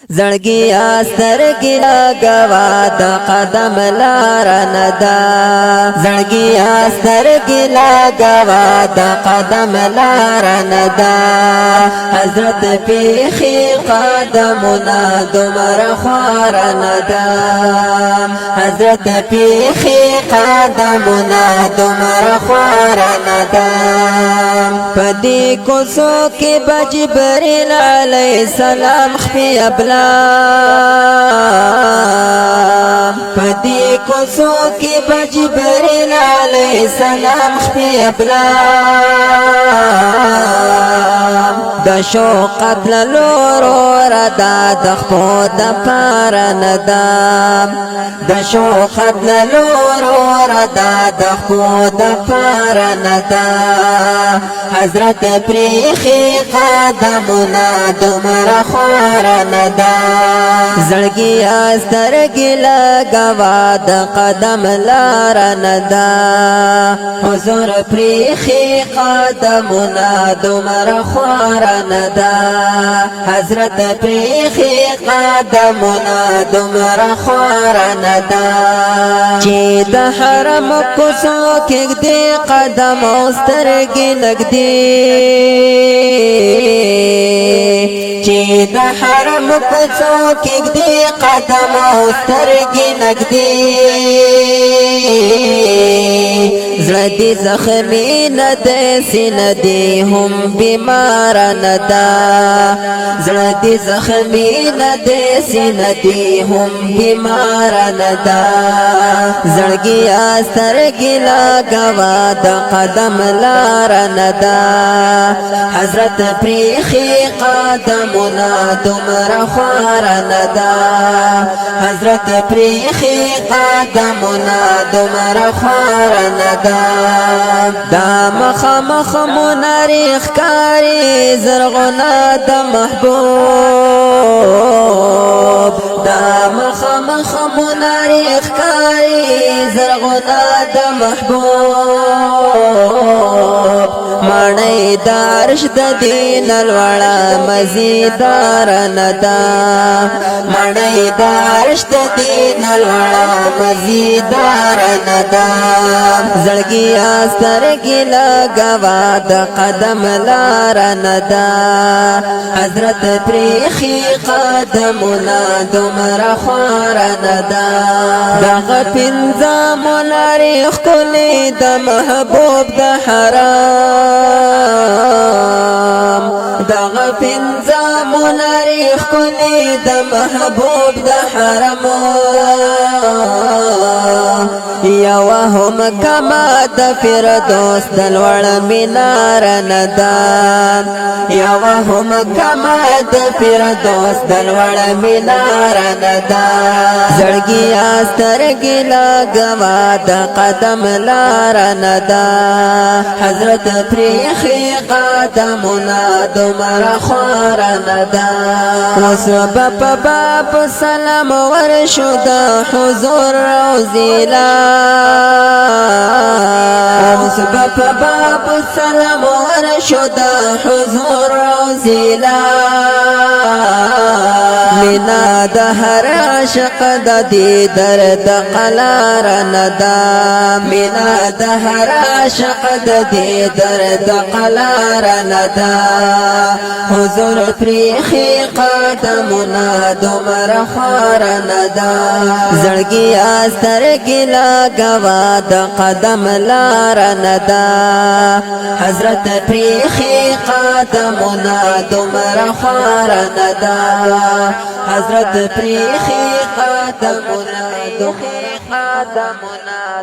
زړګیا سترګې لګوا د قدم لار نه ده زړګیا سترګې لګوا د قدم لار نه ده حضرت پیخي قدمونه دومره خوار نه ده حضرت پیخي قدمونه دومره خوار نه ده پدې کوڅو کې جبريل عليه السلام خفي ابلا پدې کوڅو کې جبريل عليه السلام خفي ابلا د شوق قبل لور ردا د خپو د پار نه ده د شوق قبل لور ردا د خپو د پار نه ده حضرت پریخي قدمونه دومره خوار نه ده زړګیا سترګې لګوا د قدم لار نه ده حضور پریخي قدمونه دومره خوار نه ده حضرت پریخي قدمونه دومره خوار نه ده چې د حرم کوڅو کې دې قدم او سترګې نږدې چې د حرم کوڅو کې دې قدم او سترګې نږدې زړه دې زخمي نه ده سینه دې هم بیمار نه ده زړه دې زخمي نه ده سینه دې هم بیمار نه ده زړګیا سترګې لګوا د قدم لار نه ده حضرت پریخي قدمونه دومره خوار نه ده حضرت پریخي قدمونه دومره خوار نه ده دا مخ مناری ښکاري زرغونه د محبوب دا مخ مناری ښکاري زرغونه د محبوب مړی د عرش د دین الوړه مزیدار نه ده مړی د عرش د دین الوړه مزیدار نه ده زړګیا سترګې لګوا د قدم لار نه ده حضرت پریخي قدمونه دومره خوار نه ده دغه پنځه منارې ښکلې د محبوب د حرام دغه پنځه منارې ښکلې د محبوب د حرام یوه هم کما د فردوس د لوړ مینار نه ده یوه هم کما د فردوس د لوړ مینار نه ده زړګیا سترګې لګوا د قدم لار نه ده حضرت پریخي قدمونه دومره خوار نه ده اوس به په باب سلام ورشو د حضور روضې اوس به په باب سلام ورشو د حضور روضې مینا د هر عاشق د دې درد قلار نه ده مینا د هر عاشق د دې درد قلار نه ده حضور پریخي قدمونه دومره خوار نه ده زړګیا سترګې لګوا د قدم لار نه ده حضرت پریخي قدمونه دومره خوار نه ده حضرت پریخي قدمونه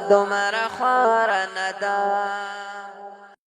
دومره خوار نه ده